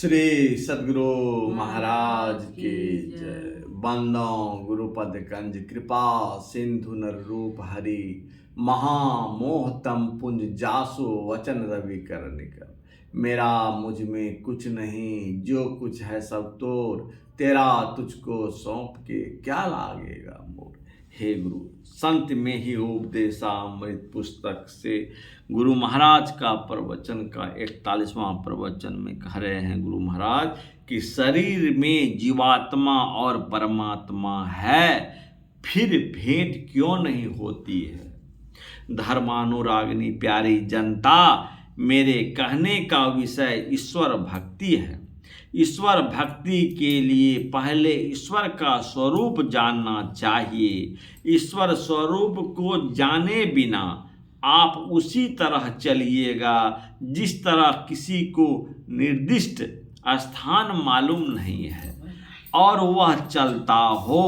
श्री सद्गुरु महाराज की जय। बंदो गुरुपद कंज कृपा सिंधु नर रूप हरि महामोहतम पुंज जासो वचन रवि कर निकल। मेरा मुझ में कुछ नहीं, जो कुछ है सब तोर, तेरा तुझको सौंप के क्या लागेगा मोर। हे गुरु, संत में ही उपदेशामृत पुस्तक से गुरु महाराज का प्रवचन का 41वां प्रवचन में कह रहे हैं गुरु महाराज कि शरीर में जीवात्मा और परमात्मा है, फिर भेंट क्यों नहीं होती है। धर्मानुरागिनी प्यारी जनता, मेरे कहने का विषय ईश्वर भक्ति है। ईश्वर भक्ति के लिए पहले ईश्वर का स्वरूप जानना चाहिए। ईश्वर स्वरूप को जाने बिना आप उसी तरह चलिएगा जिस तरह किसी को निर्दिष्ट स्थान मालूम नहीं है और वह चलता हो।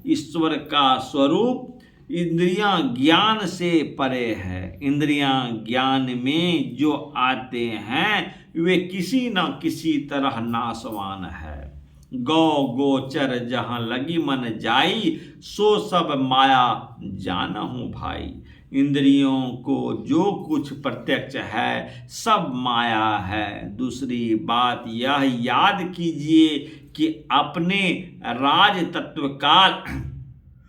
ईश्वर का स्वरूप इंद्रियां ज्ञान से परे है। इंद्रियां ज्ञान में जो आते हैं वे किसी न किसी तरह नाशवान है। गौ गोचर जहाँ लगी मन जाई, सो सब माया जानहूँ भाई। इंद्रियों को जो कुछ प्रत्यक्ष है सब माया है। दूसरी बात यह याद कीजिए कि अपने राज तत्वकाल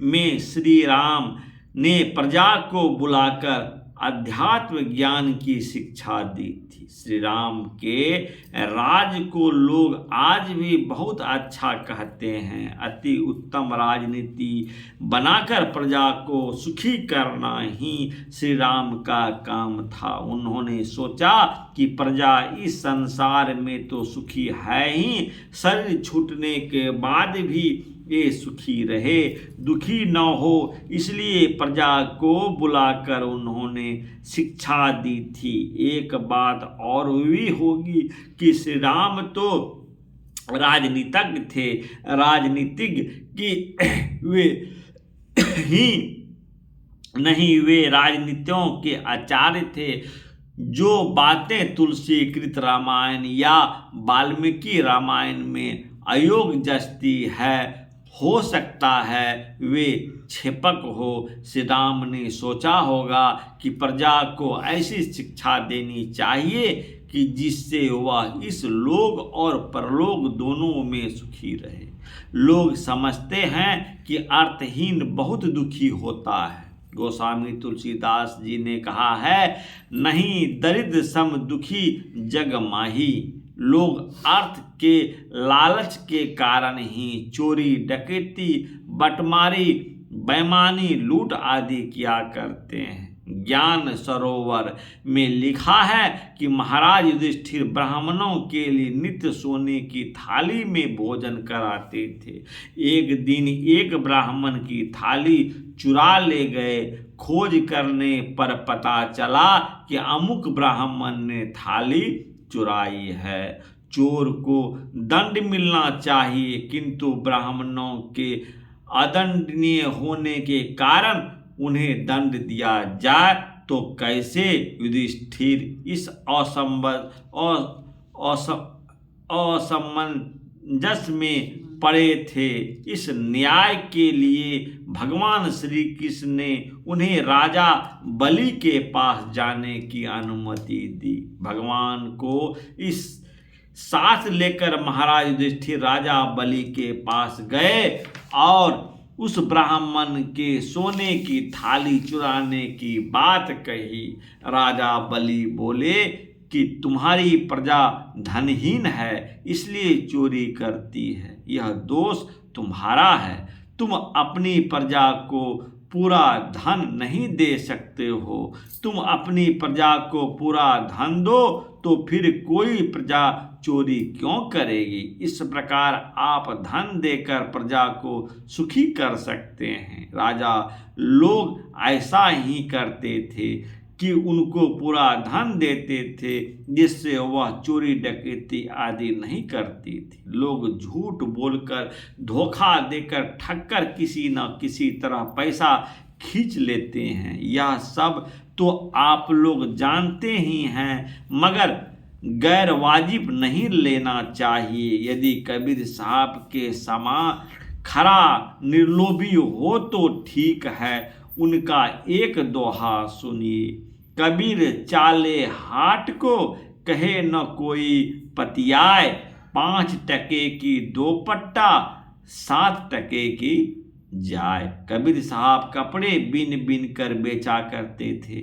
में श्री राम ने प्रजा को बुलाकर अध्यात्म ज्ञान की शिक्षा दी थी। श्री राम के राज को लोग आज भी बहुत अच्छा कहते हैं। अति उत्तम राजनीति बनाकर प्रजा को सुखी करना ही श्री राम का काम था। उन्होंने सोचा कि प्रजा इस संसार में तो सुखी है ही, शरीर छूटने के बाद भी ये सुखी रहे, दुखी न हो, इसलिए प्रजा को बुलाकर उन्होंने शिक्षा दी थी। एक बात और भी होगी कि श्री राम तो राजनीतिज्ञ थे, राजनीतिज्ञ की वे ही नहीं, वे राजनीतियों के आचार्य थे। जो बातें तुलसी कृत रामायण या वाल्मीकि रामायण में अयोग जस्ती है, हो सकता है वे क्षेपक हो। श्री राम ने सोचा होगा कि प्रजा को ऐसी शिक्षा देनी चाहिए कि जिससे वह इस लोक और परलोक दोनों में सुखी रहे। लोग समझते हैं कि अर्थहीन बहुत दुखी होता है। गोस्वामी तुलसीदास जी ने कहा है, नहीं दरिद्र सम दुखी जग माही। लोग अर्थ के लालच के कारण ही चोरी डकैती बटमारी बेईमानी लूट आदि किया करते हैं। ज्ञान सरोवर में लिखा है कि महाराज युधिष्ठिर ब्राह्मणों के लिए नित्य सोने की थाली में भोजन कराते थे। एक दिन एक ब्राह्मण की थाली चुरा ले गए। खोज करने पर पता चला कि अमुक ब्राह्मण ने थाली चुराई है। चोर को दंड मिलना चाहिए, किंतु ब्राह्मणों के अदंडनीय होने के कारण उन्हें दंड दिया जाए तो कैसे। युधिष्ठिर इस असमंजस में पड़े थे। इस न्याय के लिए भगवान श्री कृष्ण ने उन्हें राजा बलि के पास जाने की अनुमति दी। भगवान को इस साथ लेकर महाराज युधिष्ठिर राजा बलि के पास गए और उस ब्राह्मण के सोने की थाली चुराने की बात कही। राजा बलि बोले कि तुम्हारी प्रजा धनहीन है, इसलिए चोरी करती है। यह दोष तुम्हारा है। तुम अपनी प्रजा को पूरा धन नहीं दे सकते हो। तुम अपनी प्रजा को पूरा धन दो तो फिर कोई प्रजा चोरी क्यों करेगी। इस प्रकार आप धन देकर प्रजा को सुखी कर सकते हैं। राजा लोग ऐसा ही करते थे कि उनको पूरा धन देते थे, जिससे वह चोरी डकैती आदि नहीं करती थी। लोग झूठ बोलकर धोखा देकर ठगकर किसी न किसी तरह पैसा खींच लेते हैं। यह सब तो आप लोग जानते ही हैं, मगर गैर वाजिब नहीं लेना चाहिए। यदि कबीर साहब के समान खरा निर्लोभी हो तो ठीक है, उनका एक दोहा सुनिए। कबीर चाले हाट को, कहे न कोई पतियाए, 5 टके की 2 पट्टा, 7 टके की जाए। कबीर साहब कपड़े बिन बिन कर बेचा करते थे।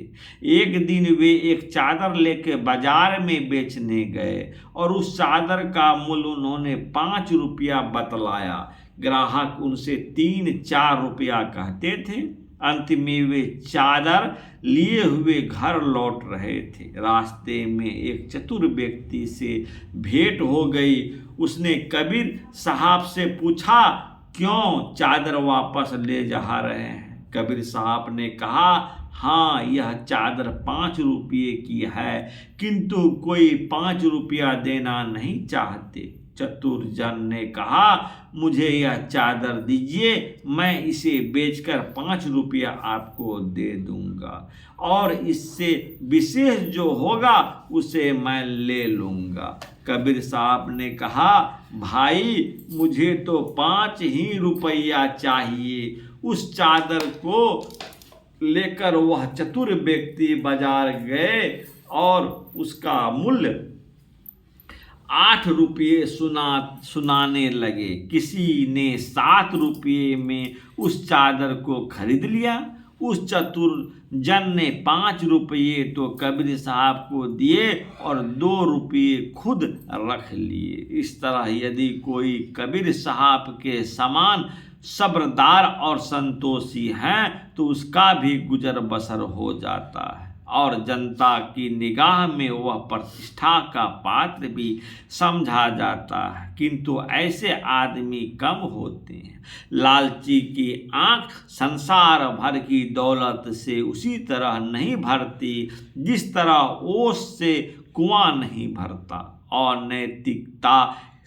एक दिन वे एक चादर लेके बाजार में बेचने गए और उस चादर का मूल्य उन्होंने 5 रुपया बतलाया। ग्राहक उनसे 3-4 रुपया कहते थे। अंत में वे चादर लिए हुए घर लौट रहे थे। रास्ते में एक चतुर व्यक्ति से भेंट हो गई। उसने कबीर साहब से पूछा, क्यों चादर वापस ले जा रहे हैं? कबीर साहब ने कहा, हाँ, यह चादर 5 रुपये की है, किंतु कोई 5 रुपया देना नहीं चाहते। चतुर जन ने कहा, मुझे यह चादर दीजिए, मैं इसे बेचकर 5 रुपया आपको दे दूंगा और इससे विशेष जो होगा उसे मैं ले लूंगा। कबीर साहब ने कहा, भाई, मुझे तो 5 ही रुपया चाहिए। उस चादर को लेकर वह चतुर व्यक्ति बाजार गए और उसका मूल्य 8 रुपये सुनाने लगे। किसी ने 7 रुपये में उस चादर को खरीद लिया। उस चतुर जन ने 5 रुपये तो कबीर साहब को दिए और 2 रुपये खुद रख लिए। इस तरह यदि कोई कबीर साहब के समान सब्रदार और संतोषी हैं तो उसका भी गुजर बसर हो जाता है और जनता की निगाह में वह प्रतिष्ठा का पात्र भी समझा जाता है। किंतु ऐसे आदमी कम होते हैं। लालची की आंख संसार भर की दौलत से उसी तरह नहीं भरती जिस तरह ओस से कुआं नहीं भरता। और नैतिकता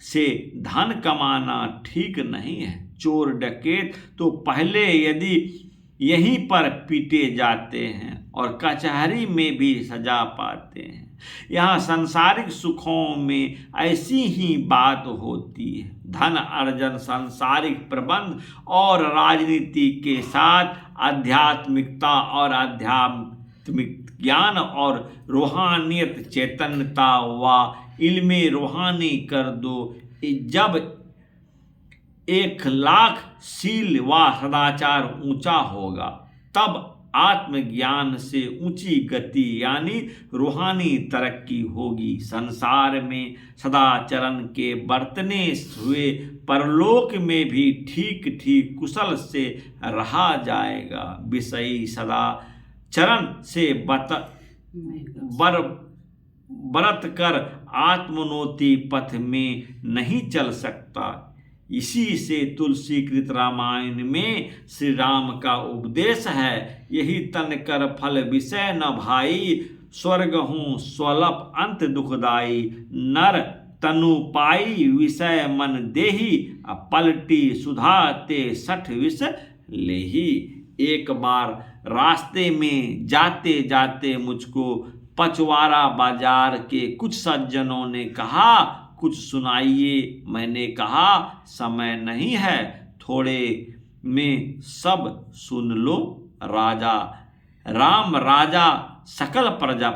से धन कमाना ठीक नहीं है। चोर डकैत तो पहले यदि यहीं पर पीटे जाते हैं और कचहरी में भी सजा पाते हैं। यहाँ सांसारिक सुखों में ऐसी ही बात होती है। धन अर्जन, सांसारिक प्रबंध और राजनीति के साथ आध्यात्मिकता और आध्यात्मिक ज्ञान और रूहानियत, चैतन्यता व इल्मे रूहानी कर दो। जब 1,00,000 शील व सदाचार ऊंचा होगा तब आत्मज्ञान से ऊंची गति यानी रूहानी तरक्की होगी। संसार में सदाचरण के बरतने हुए परलोक में भी ठीक ठीक कुशल से रहा जाएगा। विषयी सदाचरण से बरत कर आत्मोन्नति पथ में नहीं चल सकता। इसी से तुलसी कृत रामायण में श्री राम का उपदेश है, यही तन कर फल विषय न भाई, स्वर्ग हूँ स्वल्प अंत दुखदाई, नर तनु पाई विषय मन देही, पलटी सुधा ते 60 विष लेही। एक बार रास्ते में जाते जाते मुझको पचवारा बाजार के कुछ सज्जनों ने कहा, कुछ सुनाइए। मैंने कहा, समय नहीं है, थोड़े में सब सुन लो। राजा राम राजा सकल प्रजा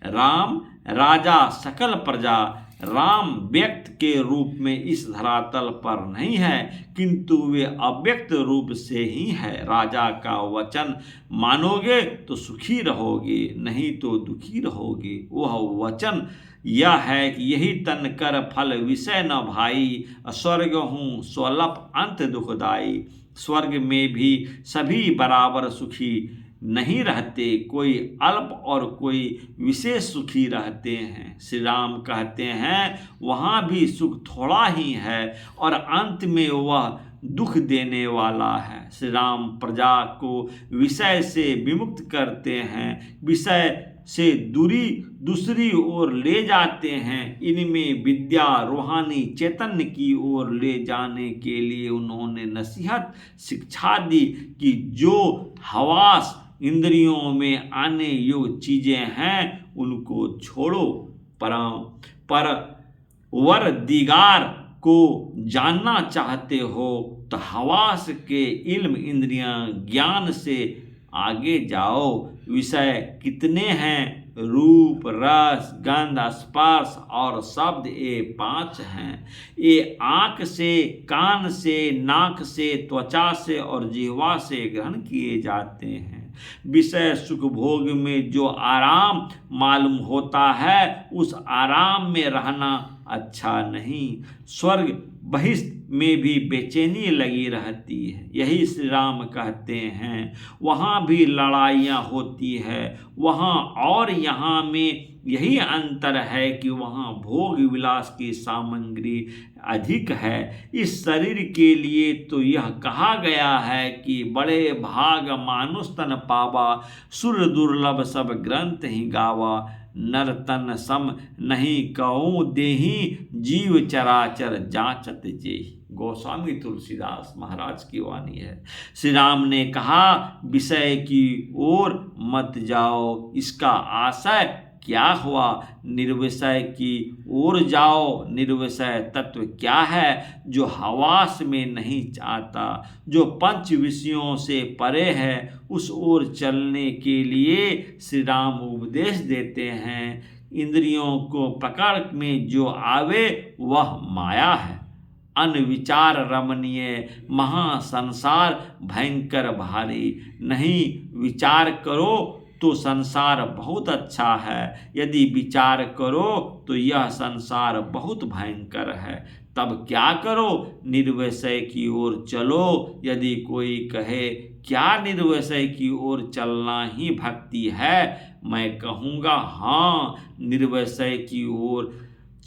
राम राजा सकल प्रजा। राम व्यक्त के रूप में इस धरातल पर नहीं है, किंतु वे अव्यक्त रूप से ही है। राजा का वचन मानोगे तो सुखी रहोगे, नहीं तो दुखी रहोगे। वह वचन यह है कि यही तन कर फल विषय न भाई, स्वर्ग हूँ स्वल्प अंत दुखदाई। स्वर्ग में भी सभी बराबर सुखी नहीं रहते, कोई अल्प और कोई विशेष सुखी रहते हैं। श्री राम कहते हैं वहाँ भी सुख थोड़ा ही है और अंत में वह दुख देने वाला है। श्री राम प्रजा को विषय से विमुक्त करते हैं, विषय से दूसरी ओर ले जाते हैं। इनमें विद्या रूहानी चैतन्य की ओर ले जाने के लिए उन्होंने नसीहत शिक्षा दी कि जो हवास इंद्रियों में आने योग्य चीज़ें हैं उनको छोड़ो। पर वर दिगार को जानना चाहते हो तो हवास के इल्म इंद्रियां ज्ञान से आगे जाओ। विषय कितने हैं? रूप, रस, गंध, स्पर्श और शब्द, ये 5 हैं। ये आँख से, कान से, नाक से, त्वचा से और जिह्वा से ग्रहण किए जाते हैं। विषय सुख भोग में जो आराम मालूम होता है उस आराम में रहना अच्छा नहीं। स्वर्ग बहिष्ठ में भी बेचैनी लगी रहती है। यही श्री राम कहते हैं, वहाँ भी लड़ाइयाँ होती है वहाँ और यहाँ में यही अंतर है कि वहाँ भोग विलास की सामग्री अधिक है। इस शरीर के लिए तो यह कहा गया है कि बड़े भाग मानुष तन पावा, सुर दुर्लभ सब ग्रंथ ही गावा। नर तन सम नहीं कहूँ देही, जीव चराचर जांचत जेहि। गोस्वामी तुलसीदास महाराज की वाणी है। श्री राम ने कहा, विषय की ओर मत जाओ, इसका आशय क्या हुआ? निर्विषय की ओर जाओ। निर्विषय तत्व क्या है? जो हवास में नहीं चाहता, जो पंच विषयों से परे है, उस ओर चलने के लिए श्री राम उपदेश देते हैं। इंद्रियों को पकड़ में जो आवे वह माया है। अनविचार रमणीय महासंसार भयंकर भारी। नहीं विचार करो तो संसार बहुत अच्छा है, यदि विचार करो तो यह संसार बहुत भयंकर है। तब क्या करो? निर्विषय की ओर चलो। यदि कोई कहे क्या निर्विषय की ओर चलना ही भक्ति है? मैं कहूँगा हाँ, निर्विषय की ओर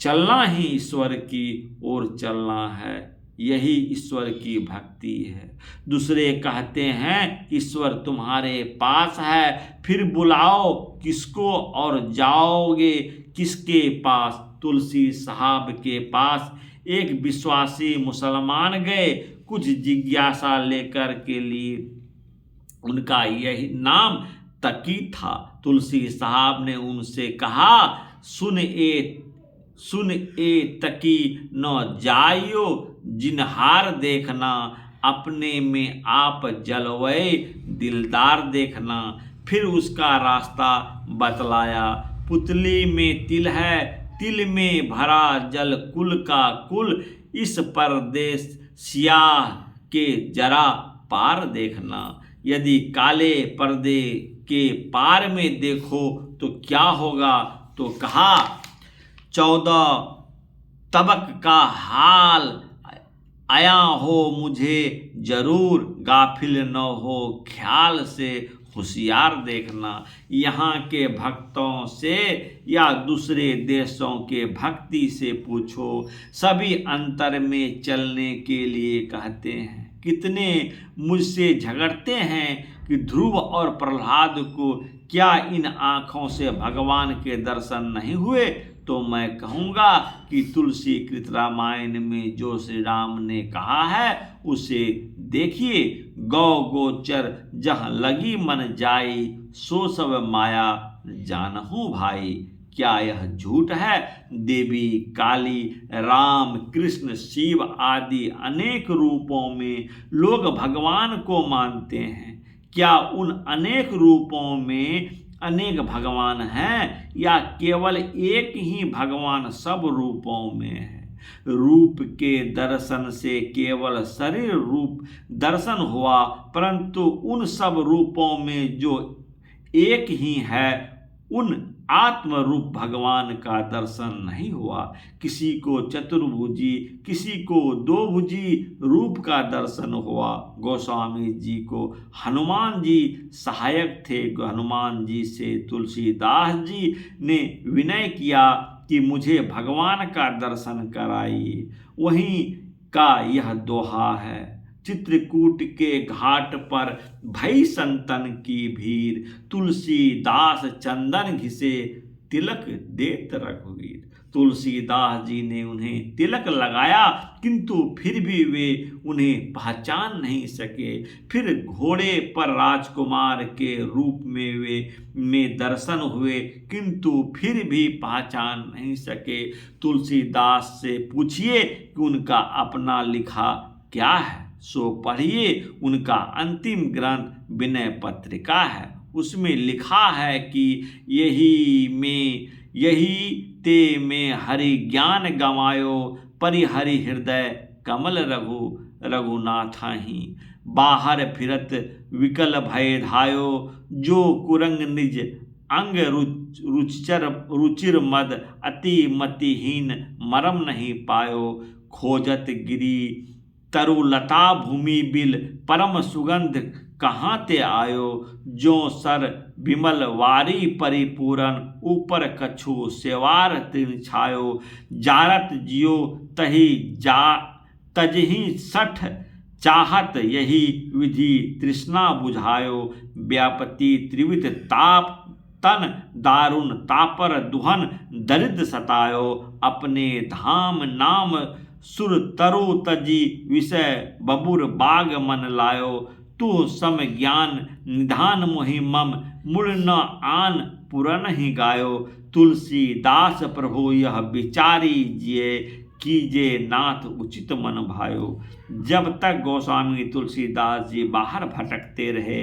चलना ही ईश्वर की ओर चलना है। यही ईश्वर की भक्ति है। दूसरे कहते हैं ईश्वर तुम्हारे पास है, फिर बुलाओ किसको और जाओगे किसके पास? तुलसी साहब के पास एक विश्वासी मुसलमान गए कुछ जिज्ञासा लेकर के लिए। उनका यही नाम तकी था। तुलसी साहब ने उनसे कहा, सुन ए तकी न जाइयो, जिनहार देखना, अपने में आप जलवै दिलदार देखना। फिर उसका रास्ता बतलाया। पुतली में तिल है, तिल में भरा जल कुल का कुल, इस परदेश सियाह के जरा पार देखना। यदि काले पर्दे के पार में देखो तो क्या होगा? तो कहा, 14 तबक का हाल आया हो मुझे जरूर, गाफिल न हो ख्याल से होशियार देखना। यहाँ के भक्तों से या दूसरे देशों के भक्ति से पूछो, सभी अंतर में चलने के लिए कहते हैं। कितने मुझसे झगड़ते हैं कि ध्रुव और प्रहलाद को क्या इन आँखों से भगवान के दर्शन नहीं हुए? तो मैं कहूँगा कि तुलसी कृत रामायण में जो श्री राम ने कहा है उसे देखिए। गौ गोचर जहाँ लगी मन जाई, सो सब माया जानहु भाई। क्या यह झूठ है? देवी काली, राम, कृष्ण, शिव आदि अनेक रूपों में लोग भगवान को मानते हैं। क्या उन अनेक रूपों में अनेक भगवान हैं या केवल एक ही भगवान सब रूपों में है? रूप के दर्शन से केवल शरीर रूप दर्शन हुआ, परंतु उन सब रूपों में जो एक ही है उन आत्म रूप भगवान का दर्शन नहीं हुआ। किसी को चतुर्भुजी, किसी को दो भुजी रूप का दर्शन हुआ। गोस्वामी जी को हनुमान जी सहायक थे। हनुमान जी से तुलसीदास जी ने विनय किया कि मुझे भगवान का दर्शन कराइए। वहीं का यह दोहा है, चित्रकूट के घाट पर भई संतन की भीड़, तुलसीदास चंदन घिसे तिलक देत रघुवीर। तुलसीदास जी ने उन्हें तिलक लगाया, किंतु फिर भी वे उन्हें पहचान नहीं सके। फिर घोड़े पर राजकुमार के रूप में दर्शन हुए, किंतु फिर भी पहचान नहीं सके। तुलसीदास से पूछिए कि उनका अपना लिखा क्या है, सो पढ़िए उनका अंतिम ग्रंथ विनय पत्रिका है। उसमें लिखा है कि यही ते में हरि ज्ञान गमायो, परिहरि हृदय कमल रघुनाथा ही। बाहर फिरत विकल भय धायो, जो कुरंग निज अंग रुचिर मद, अति मतिहीन मरम नहीं पायो। खोजत गिरी तरुलता भूमि बिल, परम सुगंध कहाँ ते आयो। जो सर विमल वारी परिपूरन, ऊपर कछु सेवार तीन छायो। जारत जियो तजही सठ, चाहत यही विधि तृष्णा बुझायो। व्यापति त्रिविध ताप तन, दारुण तापर दुहन दरिद्र सतायो। अपने धाम नाम सुर तरु तजी, विषय बबुर बाग मन लायो। तू सम ज्ञान निधान मोहिमम, मुड़ न आन पुरन ही गायो। तुलसीदास प्रभु यह विचारी जिये, कीजे नाथ उचित मन भायो। जब तक गोस्वामी तुलसीदास जी बाहर भटकते रहे,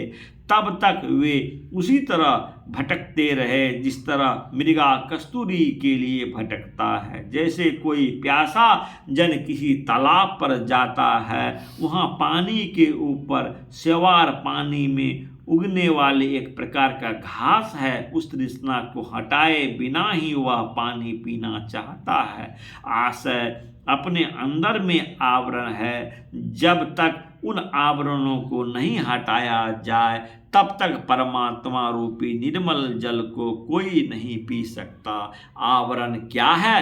तब तक वे उसी तरह भटकते रहे जिस तरह मृगा कस्तूरी के लिए भटकता है। जैसे कोई प्यासा जन किसी तालाब पर जाता है, वहाँ पानी के ऊपर सेवार पानी में उगने वाले एक प्रकार का घास है, उस तृष्णा को हटाए बिना ही वह पानी पीना चाहता है। आशय अपने अंदर में आवरण है, जब तक उन आवरणों को नहीं हटाया जाए तब तक परमात्मा रूपी निर्मल जल को कोई नहीं पी सकता। आवरण क्या है,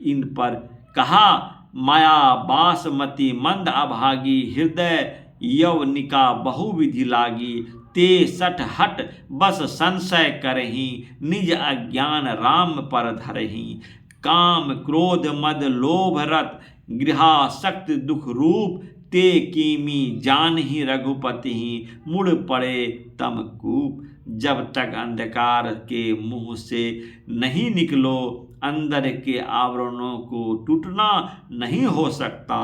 इन पर कहा माया बासमती मंद अभागी, हृदय यवनिका बहुविधि लागी। ते सठ हट बस संशय करही, निज अज्ञान राम पर धरही। काम क्रोध मद लोभ रत, गृहासक्त दुख रूप। ते कीमी जान ही रघुपति ही, मुड़ पड़े तम कूप। जब तक अंधकार के मुंह से नहीं निकलो, अंदर के आवरणों को टूटना नहीं हो सकता।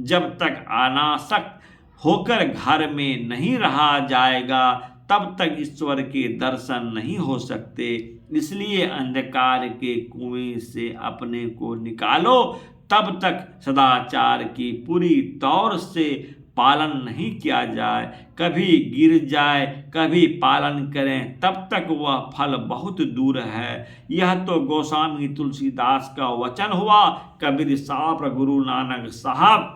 जब तक अनासक्त होकर घर में नहीं रहा जाएगा, तब तक ईश्वर के दर्शन नहीं हो सकते। इसलिए अंधकार के कुएं से अपने को निकालो, तब तक सदाचार की पूरी तौर से पालन नहीं किया जाए। कभी गिर जाए, कभी पालन करें, तब तक वह फल बहुत दूर है। यह तो गोस्वामी तुलसीदास का वचन हुआ। कबीर साहब, गुरु नानक साहब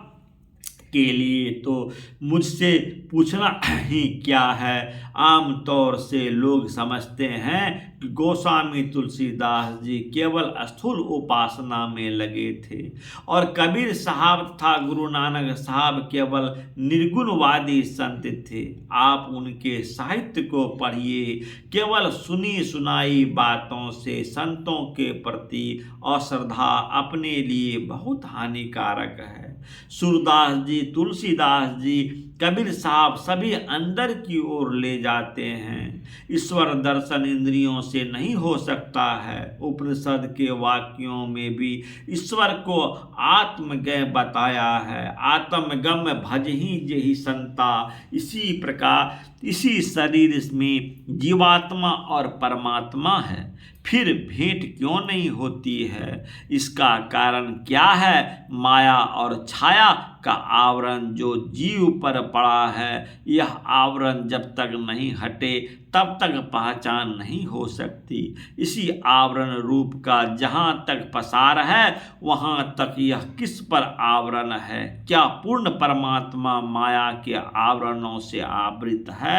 के लिए तो मुझसे पूछना ही क्या है। आम तौर से लोग समझते हैं कि गोस्वामी तुलसीदास जी केवल स्थूल उपासना में लगे थे और कबीर साहब तथा गुरु नानक साहब केवल निर्गुणवादी संत थे। आप उनके साहित्य को पढ़िए। केवल सुनी सुनाई बातों से संतों के प्रति अश्रद्धा अपने लिए बहुत हानिकारक है। सूरदास जी, तुलसीदास जी, कबीर साहब सभी अंदर की ओर ले जाते हैं। ईश्वर दर्शन इंद्रियों से नहीं हो सकता है। उपनिषद के वाक्यों में भी ईश्वर को आत्मज्ञ बताया है। आत्मगम भजहि जेहि संता। इसी प्रकार इसी शरीर में जीवात्मा और परमात्मा है, फिर भेंट क्यों नहीं होती है? इसका कारण क्या है? माया और छाया का आवरण जो जीव पर पड़ा है, यह आवरण जब तक नहीं हटे तब तक पहचान नहीं हो सकती। इसी आवरण रूप का जहाँ तक पसार है, वहाँ तक यह किस पर आवरण है? क्या पूर्ण परमात्मा माया के आवरणों से आवृत है?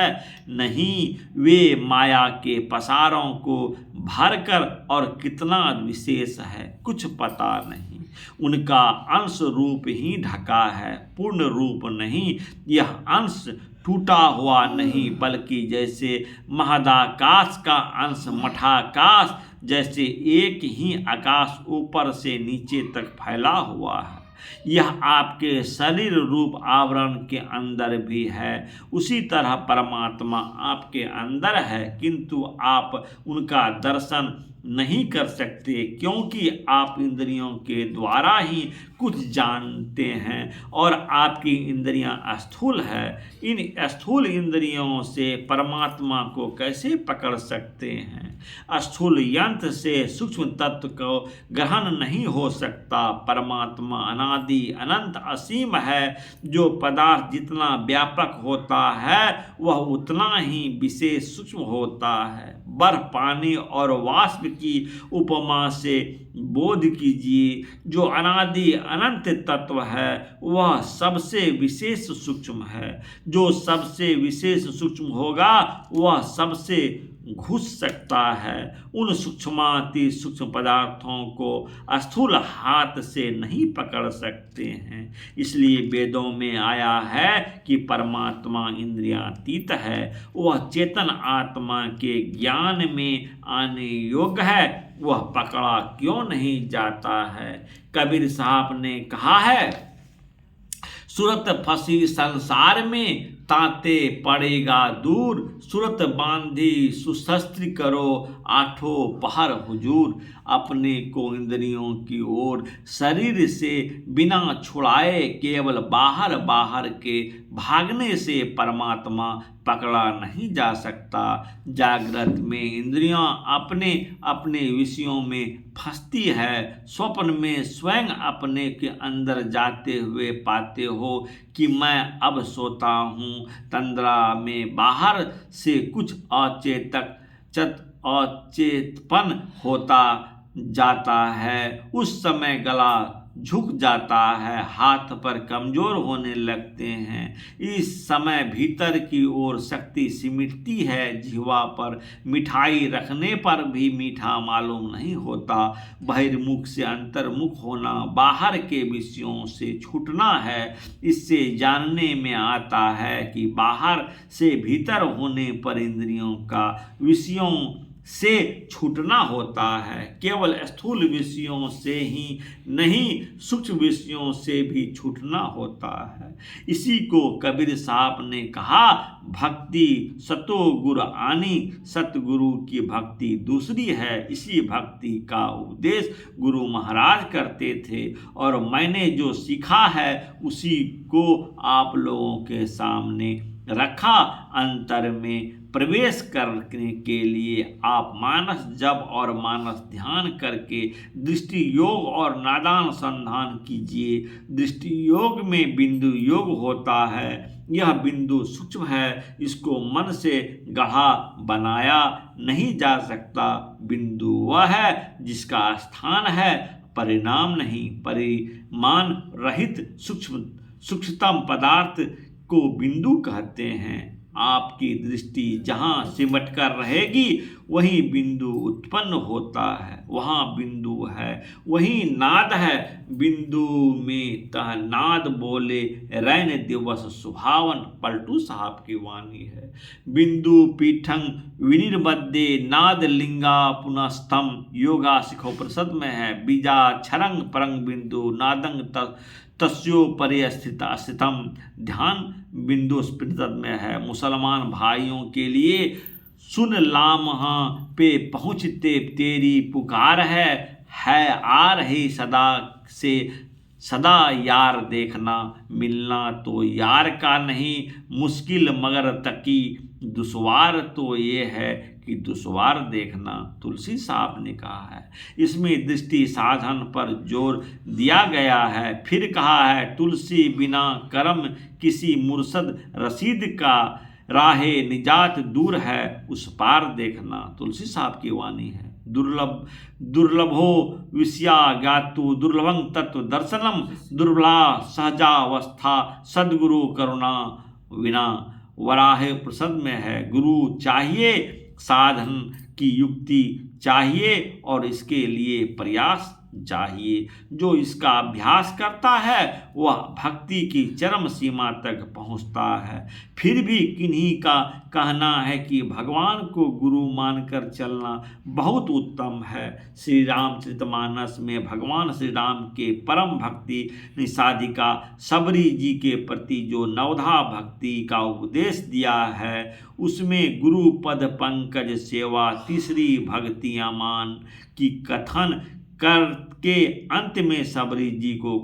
नहीं, वे माया के पसारों को भरकर और कितना विशेष है कुछ पता नहीं। उनका अंश रूप ही ढका है, पूर्ण रूप नहीं। यह अंश टूटा हुआ नहीं, बल्कि जैसे महदाकाश का अंश मठाकाश जैसे एक ही आकाश ऊपर से नीचे तक फैला हुआ है। यह आपके शरीर रूप आवरण के अंदर भी है। उसी तरह परमात्मा आपके अंदर है, किंतु आप उनका दर्शन नहीं कर सकते, क्योंकि आप इंद्रियों के द्वारा ही कुछ जानते हैं और आपकी इंद्रियां स्थूल है। इन स्थूल इंद्रियों से परमात्मा को कैसे पकड़ सकते हैं? स्थूल यंत्र से सूक्ष्म तत्व को ग्रहण नहीं हो सकता। परमात्मा अनादि अनंत असीम है। जो पदार्थ जितना व्यापक होता है वह उतना ही विशेष सूक्ष्म होता है। बर्फ, पानी और वाष्प की उपमा से बोध कीजिए। जो अनादि अनंत तत्व है वह सबसे विशेष सूक्ष्म है। जो सबसे विशेष सूक्ष्म होगा वह सबसे घुस सकता है। उन सूक्ष्माति सूक्ष्म पदार्थों को स्थूल हाथ से नहीं पकड़ सकते हैं। इसलिए वेदों में आया है कि परमात्मा इंद्रियातीत है। वह चेतन आत्मा के ज्ञान में आने योग्य है। वह पकड़ा क्यों नहीं जाता है? कबीर साहब ने कहा है, सूरत फंसी संसार में ताते पड़ेगा दूर। सूरत बांधी सुशस्त्र करो आठों पहर हुजूर। अपने को इंद्रियों की ओर शरीर से बिना छुड़ाए केवल बाहर बाहर के भागने से परमात्मा पकड़ा नहीं जा सकता। जागृत में इंद्रियां अपने अपने विषयों में फंसती है। स्वप्न में स्वयं अपने के अंदर जाते हुए पाते हो कि मैं अब सोता हूँ। तंद्रा में बाहर से कुछ अचेतपन होता जाता है। उस समय गला झुक जाता है, हाथ पर कमजोर होने लगते हैं। इस समय भीतर की ओर शक्ति सिमटती है। जिह्वा पर मिठाई रखने पर भी मीठा मालूम नहीं होता। बहिर्मुख से अंतर्मुख होना, बाहर के विषयों से छूटना है। इससे जानने में आता है कि बाहर से भीतर होने पर इंद्रियों का विषयों से छूटना होता है। केवल स्थूल विषयों से ही नहीं, सूक्ष्म विषयों से भी छूटना होता है। इसी को कबीर साहब ने कहा, भक्ति सतो गुर आनी। सतगुरु की भक्ति दूसरी है। इसी भक्ति का उपदेश गुरु महाराज करते थे और मैंने जो सीखा है उसी को आप लोगों के सामने रखा। अंतर में प्रवेश करने के लिए आप मानस जप और मानस ध्यान करके दृष्टि योग और नादान संधान कीजिए। दृष्टि योग में बिंदु योग होता है। यह बिंदु सूक्ष्म है, इसको मन से गढ़ा बनाया नहीं जा सकता। बिंदु वह है जिसका स्थान है, परिणाम नहीं। परिमाण रहित सूक्ष्मतम पदार्थ को बिंदु कहते हैं। आपकी दृष्टि जहाँ सिमट कर रहेगी वहीं बिंदु उत्पन्न होता है। वहाँ बिंदु है, वहीं नाद है। बिंदु में तह नाद बोले रैन दिवस सुहावन। पलटू साहब की वाणी है। बिंदु पीठंग विनिर्बद्धे नाद लिंगा पुनस्तम। योगा शिखोपनिषद में है। बीजा छरंग परंग बिंदु नादंग तस्योपरि स्थितम। ध्यान बिंदु स्पृतद में है। मुसलमान भाइयों के लिए सुन लामहा पे पहुँचते तेरी पुकार है आ रही सदा से सदा यार देखना। मिलना तो यार का नहीं मुश्किल, मगर तकी दुश्वार तो ये है कि दुश्वार देखना। तुलसी साहब ने कहा है। इसमें दृष्टि साधन पर जोर दिया गया है। फिर कहा है, तुलसी बिना करम किसी मुर्शद रसीद का। राहे निजात दूर है उस पार देखना। तुलसी साहब की वाणी है। दुर्लभो विषया ज्ञातु दुर्लभं तत्व दर्शनम। दुर्लभा सहजावस्था सद्गुरु करुणा विना। वराहे प्रसद में है। गुरु चाहिए, साधन की युक्ति चाहिए और इसके लिए प्रयास चाहिए। जो इसका अभ्यास करता है वह भक्ति की चरम सीमा तक पहुंचता है। फिर भी किन्हीं का कहना है कि भगवान को गुरु मानकर चलना बहुत उत्तम है। श्री रामचरितमानस में भगवान श्री राम के परम भक्ति निषादिका सबरी जी के प्रति जो नवधा भक्ति का उपदेश दिया है उसमें गुरु पद पंकज सेवा तीसरी भक्ति अमान की कथन करके अंत में सबरी जी को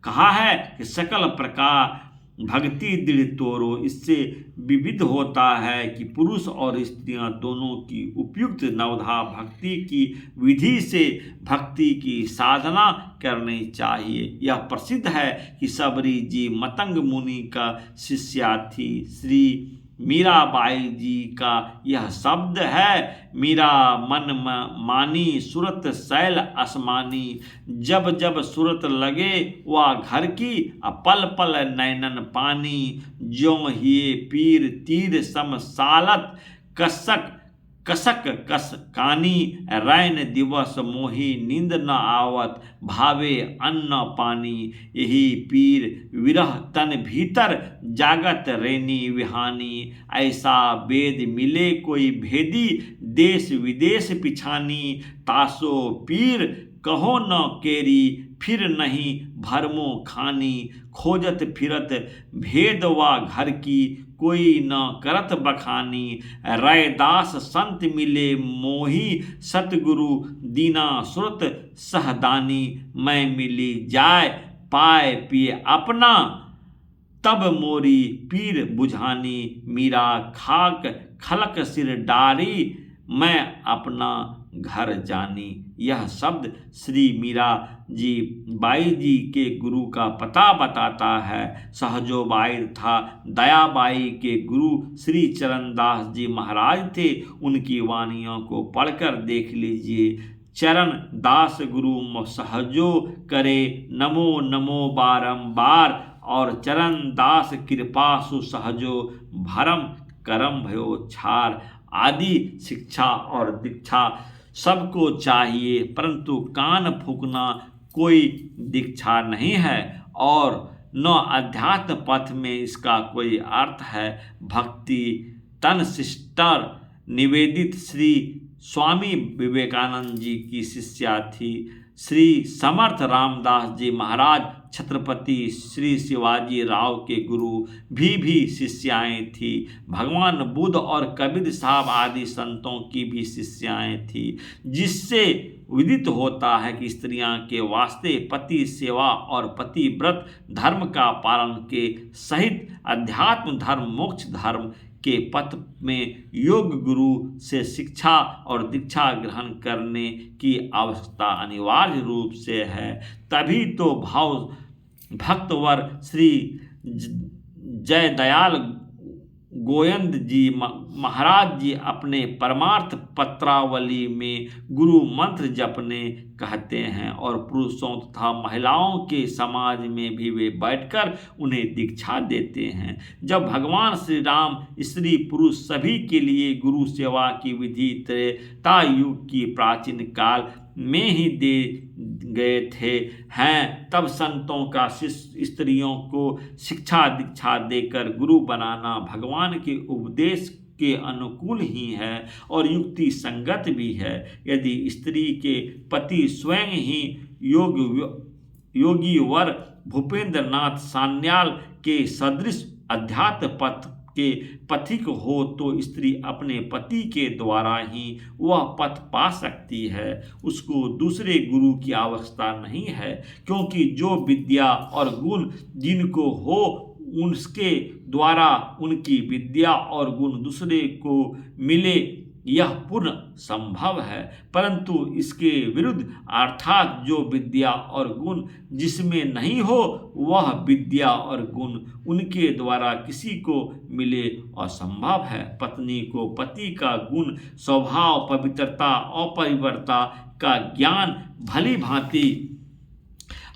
कहा है कि सकल प्रकार भक्ति दृढ़ तोरो। इससे विविध होता है कि पुरुष और स्त्रियां दोनों की उपयुक्त नवधा भक्ति की विधि से भक्ति की साधना करनी चाहिए। यह प्रसिद्ध है कि सबरी जी मतंग मुनि का शिष्या थी। श्री मीराबाई जी का यह शब्द है, मीरा मन मानी सूरत शैल आसमानी। जब जब सूरत लगे वह घर की पल पल नैनन पानी। ज्यों हिये पीर तीर समसालत कसक कस कानी। रैन दिवस मोही नींद न आवत भावे अन्न पानी। यही पीर विरह तन भीतर जागत रेनी विहानी। ऐसा वेद मिले कोई भेदी देश विदेश पिछानी। तासो पीर कहो न केरी फिर नहीं भरमो खानी। खोजत फिरत भेदवा घर की कोई न करत बखानी। रैदास संत मिले मोही सतगुरु दीना सुरत सहदानी। मैं मिली जाय पाए पिए अपना तब मोरी पीर बुझानी। मीरा खाक खलक सिर डारी मैं अपना घर जानी। यह शब्द श्री मीरा जी बाई जी के गुरु का पता बताता है। सहजोबाई तथा दयाबाई के गुरु श्री चरणदास जी महाराज थे। उनकी वाणियों को पढ़कर देख लीजिए। चरण दास गुरु सहजो करे नमो नमो बारंबार। और चरण दास कृपा सुसहजो भरम करम भयो छार। आदि शिक्षा और दीक्षा सबको चाहिए, परंतु कान फूंकना कोई दीक्षा नहीं है और न अध्यात्म पथ में इसका कोई अर्थ है। भक्ति तन सिस्टर निवेदित श्री स्वामी विवेकानंद जी की शिष्या थी। श्री समर्थ रामदास जी महाराज छत्रपति श्री शिवाजी राव के गुरु भी शिष्याएं थी। भगवान बुद्ध और कबीर साहब आदि संतों की भी शिष्याएं थी। जिससे विदित होता है कि स्त्रियां के वास्ते पति सेवा और पति व्रत धर्म का पालन के सहित अध्यात्म धर्म मोक्ष धर्म के पथ में योग गुरु से शिक्षा और दीक्षा ग्रहण करने की आवश्यकता अनिवार्य रूप से है। तभी तो भाव भक्तवर श्री जयदयाल गोयंद जी महाराज जी अपने परमार्थ पत्रावली में गुरु मंत्र जपने कहते हैं और पुरुषों तथा महिलाओं के समाज में भी वे बैठकर उन्हें दीक्षा देते हैं। जब भगवान श्री राम स्त्री पुरुष सभी के लिए गुरु सेवा की विधि त्रेता युग की प्राचीन काल में ही दे गए थे हैं, तब संतों का स्त्रियों को शिक्षा दीक्षा देकर गुरु बनाना भगवान के उपदेश के अनुकूल ही है और युक्ति संगत भी है। यदि स्त्री के पति स्वयं ही योगी वर भूपेंद्र नाथ सान्याल के सदृश अध्यात्म पथ के पथिक हो तो स्त्री अपने पति के द्वारा ही वह पथ पा सकती है। उसको दूसरे गुरु की आवश्यकता नहीं है, क्योंकि जो विद्या और गुण जिनको हो उसके द्वारा उनकी विद्या और गुण दूसरे को मिले यह पूर्ण संभव है। परंतु इसके विरुद्ध अर्थात जो विद्या और गुण जिसमें नहीं हो वह विद्या और गुण उनके द्वारा किसी को मिले असंभव है। पत्नी को पति का गुण स्वभाव पवित्रता अपरिवर्तता का ज्ञान भली भांति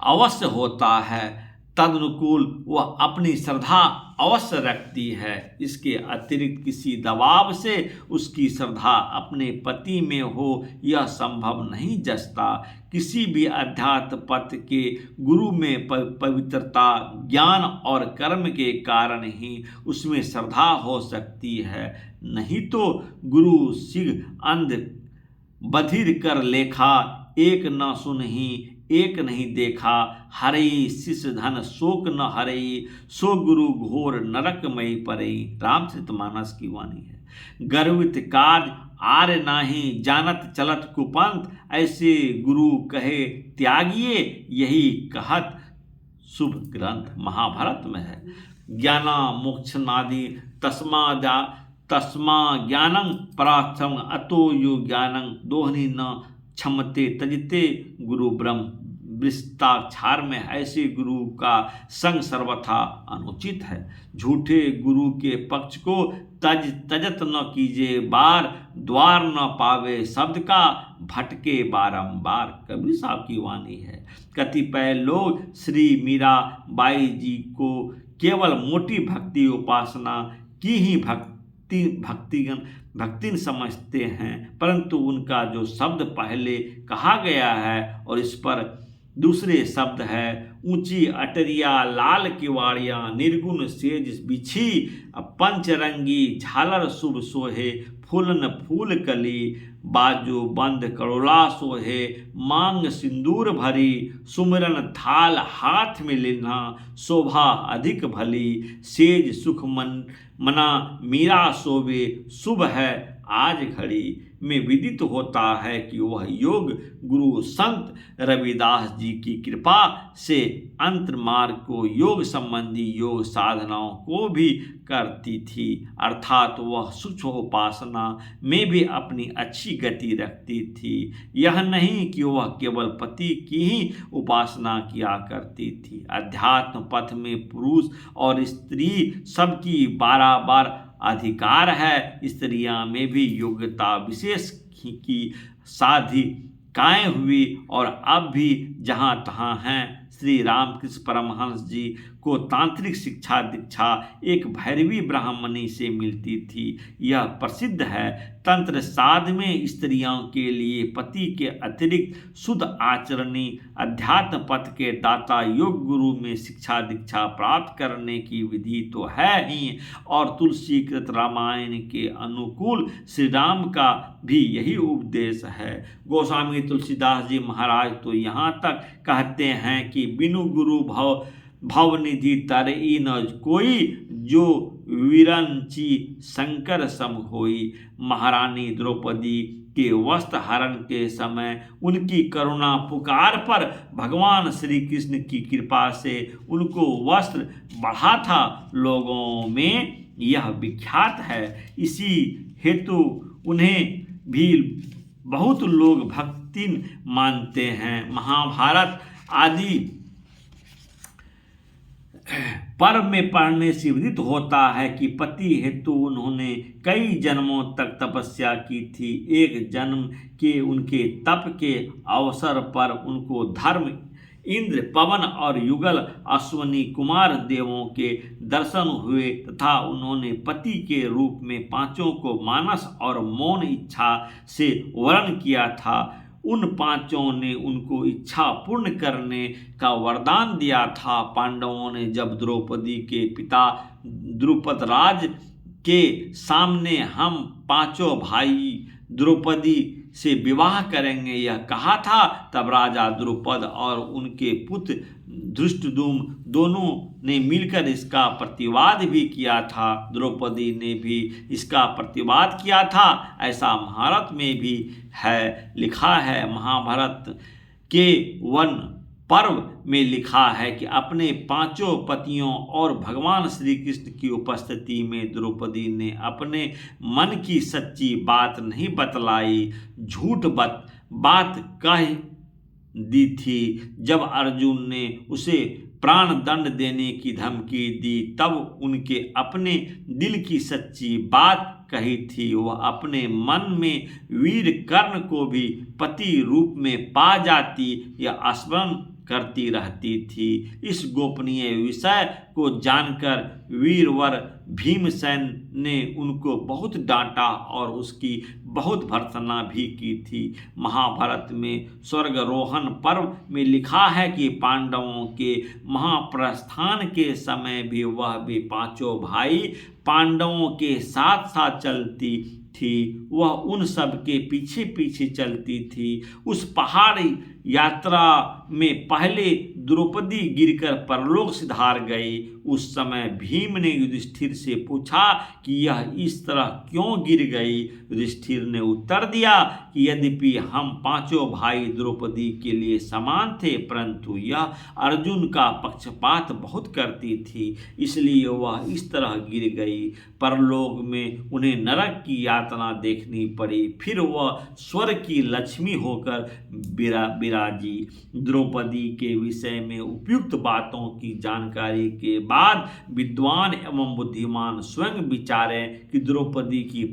अवश्य होता है, तदनुकूल वह अपनी श्रद्धा अवश्य रखती है। इसके अतिरिक्त किसी दबाव से उसकी श्रद्धा अपने पति में हो यह संभव नहीं जचता। किसी भी अध्यात्म पथ के गुरु में पवित्रता, ज्ञान और कर्म के कारण ही उसमें श्रद्धा हो सकती है, नहीं तो गुरु सिंह अंध बधिर कर लेखा, एक न सुनहि एक नहीं देखा, हरई शिष्य धन शोक न हरई, सो गुरु घोर नरकमयी परई। रामचरितमानस की वाणी है। गर्वित कार्य आर्य नाही, जानत चलत कुपंथ, ऐसे गुरु कहे त्यागिए, यही कहत शुभ ग्रंथ। महाभारत में है। ज्ञाना मोक्षनादि तस्मा ज्ञानं परार्थम अतो यो ज्ञानं दोहनी न क्षमते तजते गुरु ब्रह्म। विस्ताक्षार में ऐसे गुरु का संग सर्वथा अनुचित है। झूठे गुरु के पक्ष को तजत न कीजिए बार, द्वार न पावे शब्द का भटके बारंबार। कबीर साहब की वाणी है। कतिपय लोग श्री मीरा बाई जी को केवल मोटी भक्ति उपासना की ही भक्तिन समझते हैं, परंतु उनका जो शब्द पहले कहा गया है और इस पर दूसरे शब्द है, ऊंची अटरिया लाल किवाड़िया, निर्गुण सेज बिछी, पंचरंगी झालर शुभ सोहे, फूलन फूल कली, बाजू बंद करोला सोहे, मांग सिंदूर भरी, सुमरन थाल हाथ में लेना, शोभा अधिक भली, सेज सुख मना मीरा शोभे, शुभ है आज घड़ी में विदित होता है कि वह योग गुरु संत रविदास जी की कृपा से अंतर्मार्ग को योग संबंधी योग साधनाओं को भी करती थी, अर्थात वह सूक्ष्म उपासना में भी अपनी अच्छी गति रखती थी। यह नहीं कि वह केवल पति की ही उपासना किया करती थी। अध्यात्म पथ में पुरुष और स्त्री सबकी बार अधिकार है। स्त्रियां में भी योग्यता विशेष की साधिकाएं हुई और अब भी जहां तहां हैं। श्री रामकृष्ण परमहंस जी को तांत्रिक शिक्षा दीक्षा एक भैरवी ब्राह्मणी से मिलती थी। यह प्रसिद्ध है। तंत्र साध में स्त्रियों के लिए पति के अतिरिक्त शुद्ध आचरणी अध्यात्म पथ के दाता योग गुरु में शिक्षा दीक्षा प्राप्त करने की विधि तो है ही, और तुलसी कृत रामायण के अनुकूल श्री राम का भी यही उपदेश है। गोस्वामी तुलसीदास जी महाराज तो यहाँ तक कहते हैं कि बिनु गुरु भवनिधि तरई न कोई, जो विरंची शंकर सम होई। महारानी द्रौपदी के वस्त्र हरण के समय उनकी करुणा पुकार पर भगवान श्री कृष्ण की कृपा से उनको वस्त्र बढ़ा था। लोगों में यह विख्यात है। इसी हेतु उन्हें भी बहुत लोग भक्तिन मानते हैं। महाभारत आदि पर्व में पढ़ने से विदित होता है कि पति हेतु उन्होंने कई जन्मों तक तपस्या की थी। एक जन्म के उनके तप के अवसर पर उनको धर्म, इंद्र, पवन और युगल अश्वनी कुमार देवों के दर्शन हुए तथा उन्होंने पति के रूप में पांचों को मानस और मौन इच्छा से वर्ण किया था। उन पांचों ने उनको इच्छा पूर्ण करने का वरदान दिया था। पांडवों ने जब द्रौपदी के पिता द्रुपद राज के सामने हम पांचों भाई द्रौपदी से विवाह करेंगे यह कहा था, तब राजा द्रुपद और उनके पुत्र धृष्टद्युम्न दोनों ने मिलकर इसका प्रतिवाद भी किया था। द्रौपदी ने भी इसका प्रतिवाद किया था। ऐसा महाभारत में भी है, लिखा है। महाभारत के वन पर्व में लिखा है कि अपने पांचों पतियों और भगवान श्री कृष्ण की उपस्थिति में द्रौपदी ने अपने मन की सच्ची बात नहीं बतलाई, झूठ बात कह दी थी। जब अर्जुन ने उसे प्राण दंड देने की धमकी दी तब उनके अपने दिल की सच्ची बात कही थी। वह अपने मन में वीर कर्ण को भी पति रूप में पा जाती, यह स्मरण करती रहती थी। इस गोपनीय विषय को जानकर वीरवर भीमसेन ने उनको बहुत डांटा और उसकी बहुत भर्त्सना भी की थी। महाभारत में स्वर्गारोहण पर्व में लिखा है कि पांडवों के महाप्रस्थान के समय भी वह भी पांचों भाई पांडवों के साथ साथ चलती थी। वह उन सब के पीछे पीछे चलती थी। उस पहाड़ी यात्रा में पहले द्रौपदी गिरकर परलोक सिधार गई। उस समय भीम ने युधिष्ठिर से पूछा कि यह इस तरह क्यों गिर गई। युधिष्ठिर ने उत्तर दिया कि यद्यपि हम पांचों भाई द्रौपदी के लिए समान थे, परंतु यह अर्जुन का पक्षपात बहुत करती थी, इसलिए वह इस तरह गिर गई। परलोक में उन्हें नरक की यातना देखनी पड़ी, फिर वह स्वर्ग की लक्ष्मी होकर विराजी। द्रौपदी के विषय में उपयुक्त बातों की जानकारी के बाद विद्वान एवं बुद्धिमान स्वयं विचारें कि द्रौपदी की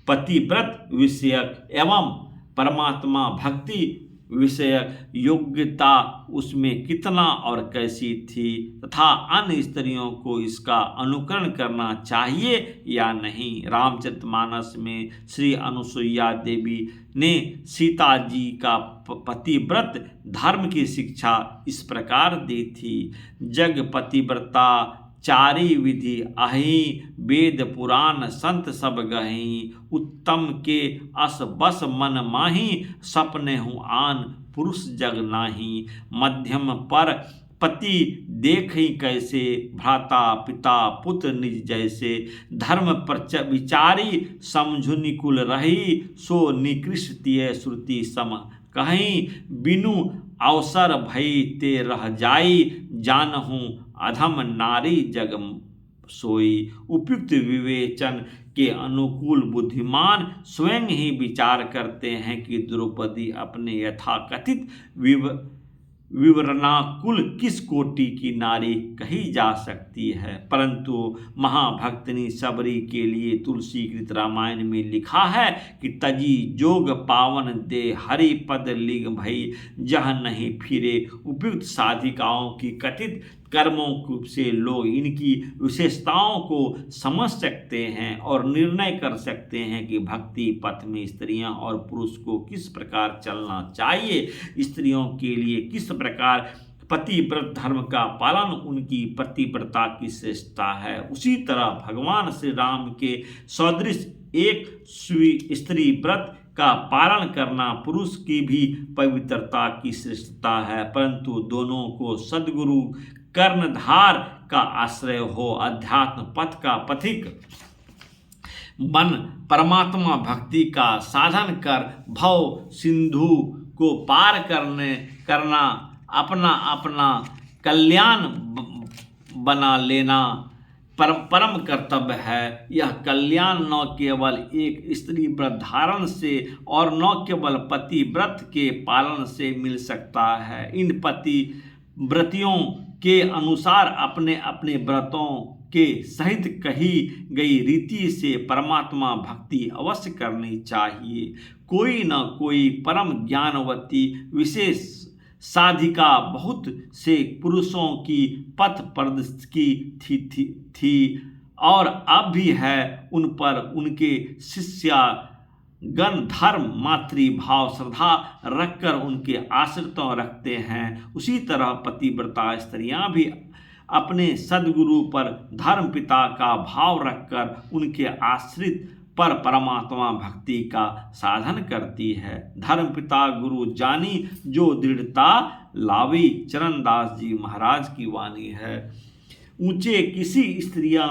पतिव्रत विषयक एवं परमात्मा भक्ति विषयक योग्यता उसमें कितना और कैसी थी, तथा अन्य स्त्रियों को इसका अनुकरण करना चाहिए या नहीं। रामचरितमानस में श्री अनुसुईया देवी ने सीता जी का पतिव्रत धर्म की शिक्षा इस प्रकार दी थी। जग पतिव्रता चारी विधि अहि, वेद पुराण संत सब गहि, उत्तम के अस बस मन माही, सपने हूँ आन पुरुष जग नाही। मध्यम पर पति देखहि कैसे, भ्राता पिता पुत्र निज जैसे, धर्म पर विचारी समझु निकुल रही, सो निकृष्ट तिय श्रुति सम कहीं, बिनु अवसर भई ते रह जाई, जानहूँ अधम नारी जग सोई। उपयुक्त विवेचन के अनुकूल बुद्धिमान स्वयं ही विचार करते हैं कि द्रौपदी अपने यथाकथित विवरणाकुल किस कोटि की नारी कही जा सकती है, परंतु महाभक्तिनी सबरी के लिए तुलसीकृत रामायण में लिखा है कि तजी जोग पावन दे हरि पद लिग भई, जह नहीं फिरे। उपयुक्त साधिकाओं की कथित कर्मों से लोग इनकी विशेषताओं को समझ सकते हैं और निर्णय कर सकते हैं कि भक्ति पथ में स्त्रियां और पुरुष को किस प्रकार चलना चाहिए, स्त्रियों के लिए किस प्रकार पतिव्रत धर्म का पालन उनकी पतिव्रता की श्रेष्ठता है। उसी तरह भगवान श्री राम के सदृश एक स्त्री व्रत का पालन करना पुरुष की भी पवित्रता की श्रेष्ठता है, परंतु दोनों को सद्गुरु कर्णधार का आश्रय हो, अध्यात्म पथ का पथिक बन परमात्मा भक्ति का साधन कर भव सिंधु को पार करना अपना कल्याण बना लेना परम कर्तव्य है। यह कल्याण न केवल एक स्त्री व्रत धारण से और न केवल पति व्रत के पालन से मिल सकता है। इन पति व्रतियों के अनुसार अपने अपने व्रतों के सहित कही गई रीति से परमात्मा भक्ति अवश्य करनी चाहिए। कोई न कोई परम ज्ञानवती विशेष साधिका बहुत से पुरुषों की पथ प्रदर्शक थी और अब भी है। उन पर उनके शिष्यगण धर्म मातृभाव श्रद्धा रखकर उनके आश्रितों रखते हैं। उसी तरह पतिव्रता स्त्रियां भी अपने सद्गुरु पर धर्म पिता का भाव रखकर उनके आश्रित पर परमात्मा भक्ति का साधन करती है। धर्म पिता गुरु जानी जो दृढ़ता लावी, चरणदास जी महाराज की वाणी है। ऊंचे किसी स्त्रियां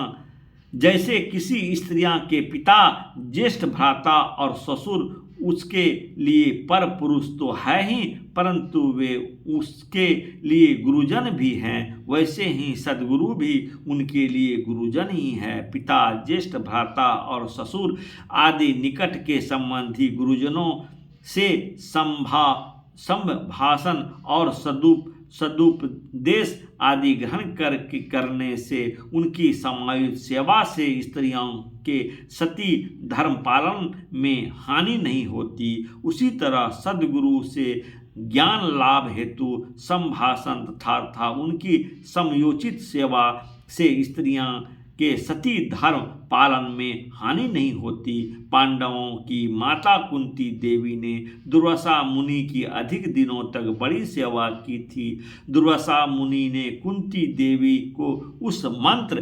जैसे किसी स्त्रियां के पिता ज्येष्ठ भ्राता और ससुर उसके लिए पर पुरुष तो है ही, परंतु वे उसके लिए गुरुजन भी हैं, वैसे ही सद्गुरु भी उनके लिए गुरुजन ही है। पिता ज्येष्ठ भ्राता और ससुर आदि निकट के संबंधी गुरुजनों से संभाषण और सदुपदेश आदि ग्रहण करने से उनकी समायुक्त सेवा से स्त्रियों के सती धर्म पालन में हानि नहीं होती। उसी तरह सद्गुरु से ज्ञान लाभ हेतु संभाषण तथा उनकी समयोचित सेवा से स्त्रियां के सती धर्म पालन में हानि नहीं होती। पांडवों की माता कुंती देवी ने दुर्वासा मुनि की अधिक दिनों तक बड़ी सेवा की थी। दुर्वासा मुनि ने कुंती देवी को उस मंत्र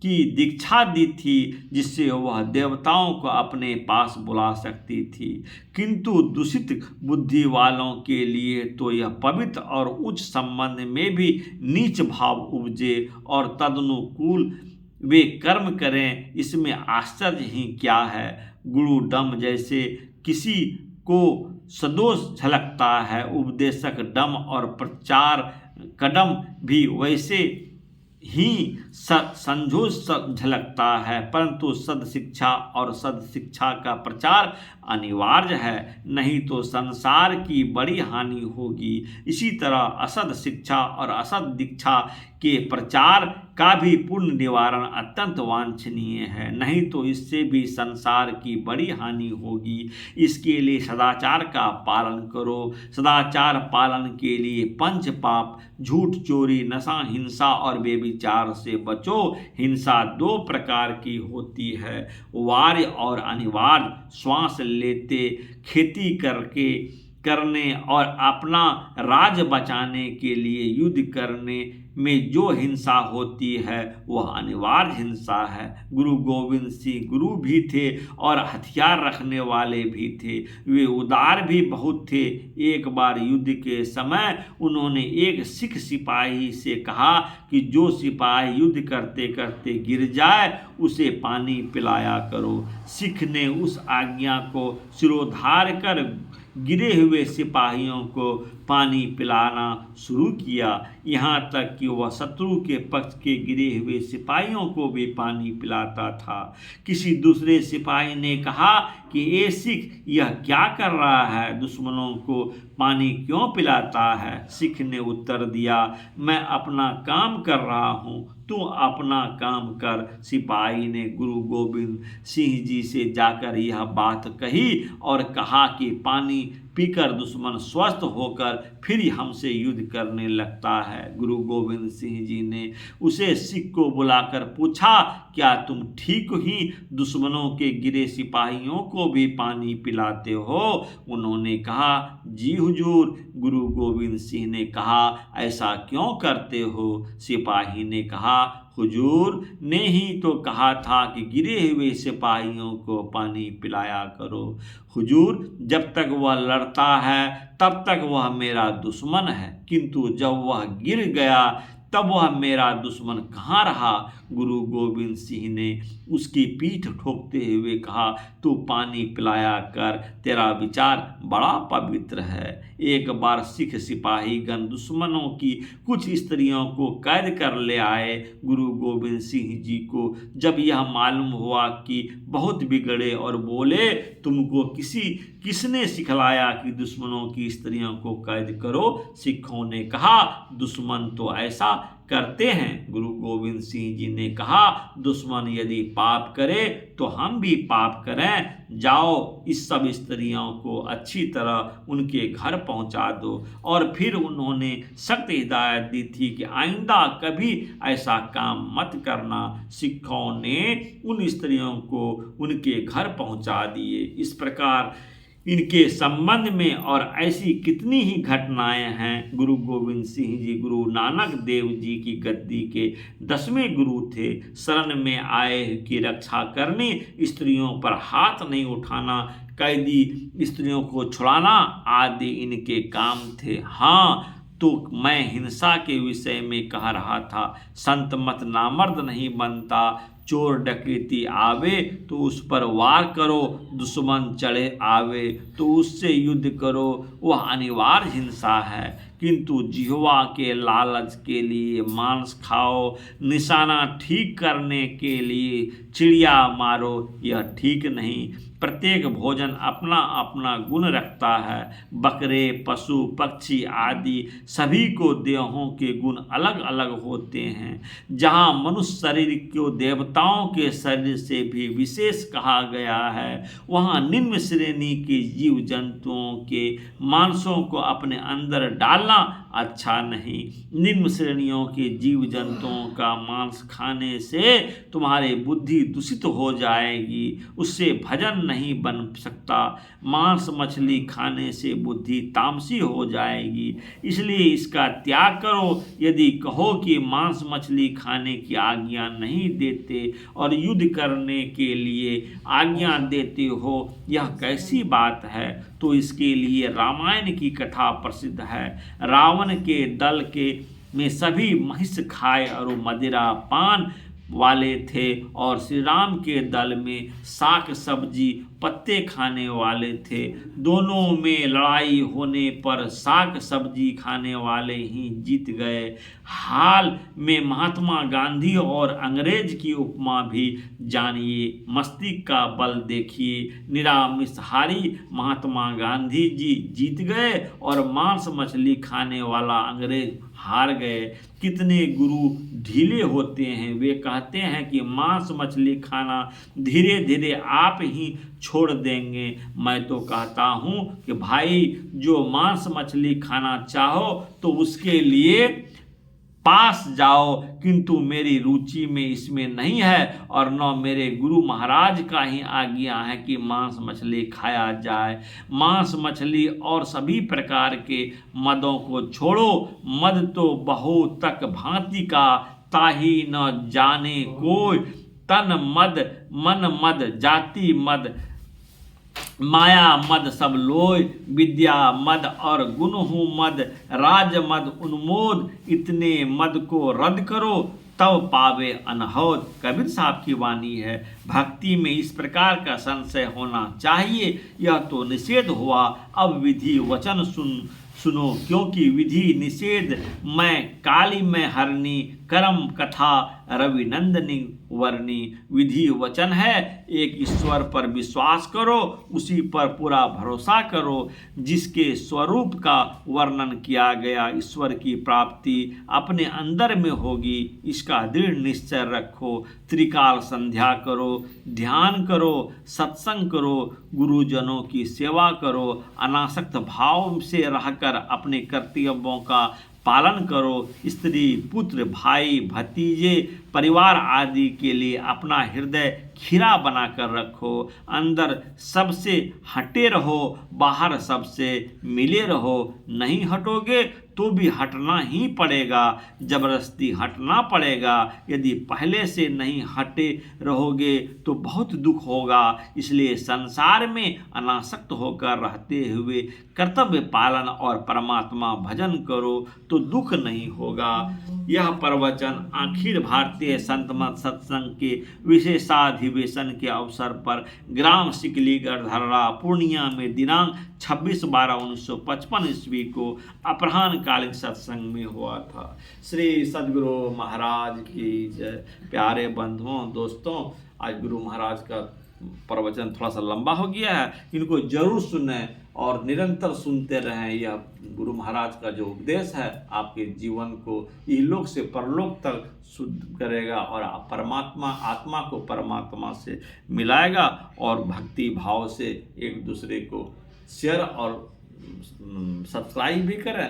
की दीक्षा दी थी जिससे वह देवताओं को अपने पास बुला सकती थी, किंतु दूषित बुद्धि वालों के लिए तो यह पवित्र और उच्च संबंध में भी नीच भाव उपजे और तदनुकूल वे कर्म करें, इसमें आश्चर्य ही क्या है। गुरुडम जैसे किसी को सदोष झलकता है, उपदेशक डम और प्रचार कदम भी वैसे ही संजोष झलकता है, परंतु सद शिक्षा और सद शिक्षा का प्रचार अनिवार्य है, नहीं तो संसार की बड़ी हानि होगी। इसी तरह असद शिक्षा और असद दीक्षा के प्रचार का भी पूर्ण निवारण अत्यंत वांछनीय है, नहीं तो इससे भी संसार की बड़ी हानि होगी। इसके लिए सदाचार का पालन करो। सदाचार पालन के लिए पंच पाप झूठ, चोरी, नशा, हिंसा और बेविचार से बचो। हिंसा दो प्रकार की होती है, वार्य और अनिवार्य। श्वास लेते, खेती करने और अपना राज बचाने के लिए युद्ध करने में जो हिंसा होती है वह अनिवार्य हिंसा है। गुरु गोविंद सिंह गुरु भी थे और हथियार रखने वाले भी थे। वे उदार भी बहुत थे। एक बार युद्ध के समय उन्होंने एक सिख सिपाही से कहा कि जो सिपाही युद्ध करते करते गिर जाए उसे पानी पिलाया करो। सिख ने उस आज्ञा को सिरोधार्य कर गिरे हुए सिपाहियों को पानी पिलाना शुरू किया, यहाँ तक कि वह शत्रु के पक्ष के गिरे हुए सिपाहियों को भी पानी पिलाता था। किसी दूसरे सिपाही ने कहा कि ये सिख यह क्या कर रहा है, दुश्मनों को पानी क्यों पिलाता है? सिख ने उत्तर दिया, मैं अपना काम कर रहा हूँ, तू अपना काम कर। सिपाही ने गुरु गोविंद सिंह जी से जाकर यह बात कही और कहा कि पानी पीकर दुश्मन स्वस्थ होकर फिर हमसे युद्ध करने लगता है। गुरु गोविंद सिंह जी ने उसे सिख को बुलाकर पूछा, क्या तुम ठीक ही दुश्मनों के गिरे सिपाहियों को भी पानी पिलाते हो? उन्होंने कहा, जी हुजूर। गुरु गोविंद सिंह ने कहा, ऐसा क्यों करते हो? सिपाही ने कहा, हुजूर ने ही तो कहा था कि गिरे हुए सिपाहियों को पानी पिलाया करो। हुजूर, जब तक वह लड़ता है तब तक वह मेरा दुश्मन है, किंतु जब वह गिर गया तब वह मेरा दुश्मन कहाँ रहा? गुरु गोविंद सिंह ने उसकी पीठ ठोकते हुए कहा, तू पानी पिलाया कर, तेरा विचार बड़ा पवित्र है। एक बार सिख सिपाहीगण दुश्मनों की कुछ स्त्रियों को कैद कर ले आए। गुरु गोविंद सिंह जी को जब यह मालूम हुआ कि बहुत बिगड़े और बोले, तुमको किसने सिखलाया कि दुश्मनों की स्त्रियों को कैद करो? सिखों ने कहा, दुश्मन तो ऐसा करते हैं। गुरु गोविंद सिंह जी ने कहा, दुश्मन यदि पाप करे तो हम भी पाप करें। जाओ, इस सब स्त्रियों को अच्छी तरह उनके घर पहुंचा दो। और फिर उन्होंने सख्त हिदायत दी थी कि आइंदा कभी ऐसा काम मत करना। सिखों ने उन स्त्रियों को उनके घर पहुंचा दिए। इस प्रकार इनके संबंध में और ऐसी कितनी ही घटनाएं हैं। गुरु गोविंद सिंह जी गुरु नानक देव जी की गद्दी के 10वें गुरु थे। शरण में आए की रक्षा करनी, स्त्रियों पर हाथ नहीं उठाना, कैदी स्त्रियों को छुड़ाना आदि इनके काम थे। हाँ, तो मैं हिंसा के विषय में कह रहा था, संत मत नामर्द नहीं बनता। चोर डकैती आवे तो उस पर वार करो, दुश्मन चढ़े आवे तो उससे युद्ध करो, वह अनिवार्य हिंसा है। किंतु जिह्वा के लालच के लिए मांस खाओ, निशाना ठीक करने के लिए चिड़िया मारो, यह ठीक नहीं। प्रत्येक भोजन अपना अपना गुण रखता है। बकरे, पशु, पक्षी आदि सभी को देहों के गुण अलग अलग होते हैं। जहाँ मनुष्य शरीर को देवताओं के शरीर से भी विशेष कहा गया है, वहाँ निम्न श्रेणी के जीव जंतुओं के मांसों को अपने अंदर डालना अच्छा नहीं। निम्न श्रेणियों के जीव जंतुओं का मांस खाने से तुम्हारी बुद्धि दूषित हो जाएगी, उससे भजन नहीं बन सकता। मांस मछली खाने से बुद्धि तामसी हो जाएगी, इसलिए इसका त्याग करो। यदि कहो कि मांस मछली खाने की आज्ञा नहीं देते और युद्ध करने के लिए आज्ञा देते हो, यह कैसी बात है? तो इसके लिए रामायण की कथा प्रसिद्ध है। रावण के दल के में सभी महिष खाए और मदिरा पान वाले थे, और श्री राम के दल में साग सब्जी पत्ते खाने वाले थे। दोनों में लड़ाई होने पर साग सब्जी खाने वाले ही जीत गए। हाल में महात्मा गांधी और अंग्रेज की उपमा भी जानिए, मस्तिष्क का बल देखिए। निरामिषहारी महात्मा गांधी जी जीत गए और मांस मछली खाने वाला अंग्रेज हार गए। कितने गुरु ढीले होते हैं, वे कहते हैं कि मांस मछली खाना धीरे धीरे आप ही छोड़ देंगे। मैं तो कहता हूँ कि भाई, जो मांस मछली खाना चाहो तो उसके लिए पास जाओ, किंतु मेरी रुचि में इसमें नहीं है और न मेरे गुरु महाराज का ही आज्ञा है कि मांस मछली खाया जाए। मांस मछली और सभी प्रकार के मदों को छोड़ो। मद तो बहु तक भांति का, ताही न जाने कोई। तन मद, मन मद, जाति मद, माया मद सब लोय। विद्या मद और गुणहु मद, राज मद उन्मोद। इतने मद को रद्द करो, तब पावे अनहद। कबीर साहब की वाणी है। भक्ति में इस प्रकार का संशय होना चाहिए। यह तो निषेध हुआ, अब विधि वचन सुनो, क्योंकि विधि निषेध मैं काली में हरनी, कर्म कथा रविनंदनी वर्णी। विधि वचन है, एक ईश्वर पर विश्वास करो, उसी पर पूरा भरोसा करो। जिसके स्वरूप का वर्णन किया गया, ईश्वर की प्राप्ति अपने अंदर में होगी, इसका दृढ़ निश्चय रखो। त्रिकाल संध्या करो, ध्यान करो, सत्संग करो, गुरुजनों की सेवा करो, अनासक्त भाव से रहकर अपने कर्तव्यों का पालन करो। स्त्री, पुत्र, भाई, भतीजे, परिवार आदि के लिए अपना हृदय खीरा बनाकर रखो। अंदर सबसे हटे रहो, बाहर सबसे मिले रहो। नहीं हटोगे तो भी हटना ही पड़ेगा, जबरदस्ती हटना पड़ेगा। यदि पहले से नहीं हटे रहोगे तो बहुत दुख होगा। इसलिए संसार में अनासक्त होकर रहते हुए कर्तव्य पालन और परमात्मा भजन करो तो दुख नहीं होगा। यह प्रवचन अखिल भारतीय संत मत सत्संग के विशेषाधिवेशन के अवसर पर ग्राम सिकलीगढ़ धर्रा पूर्णिया में दिनांक 26/12/1955 ईस्वी को अपराह्न कालीन सत्संग में हुआ था। श्री सद्गुरु महाराज की जय। प्यारे बंधुओं, दोस्तों, आज गुरु महाराज का प्रवचन थोड़ा सा लंबा हो गया है, इनको जरूर सुनें और निरंतर सुनते रहें। यह गुरु महाराज का जो उपदेश है आपके जीवन को इहलोक से परलोक तक शुद्ध करेगा और परमात्मा आत्मा को परमात्मा से मिलाएगा। और भक्ति भाव से एक दूसरे को शेयर और सब्सक्राइब भी करें।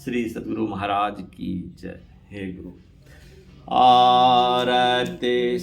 श्री सद्गुरु महाराज की जय। हे गुरु। आरती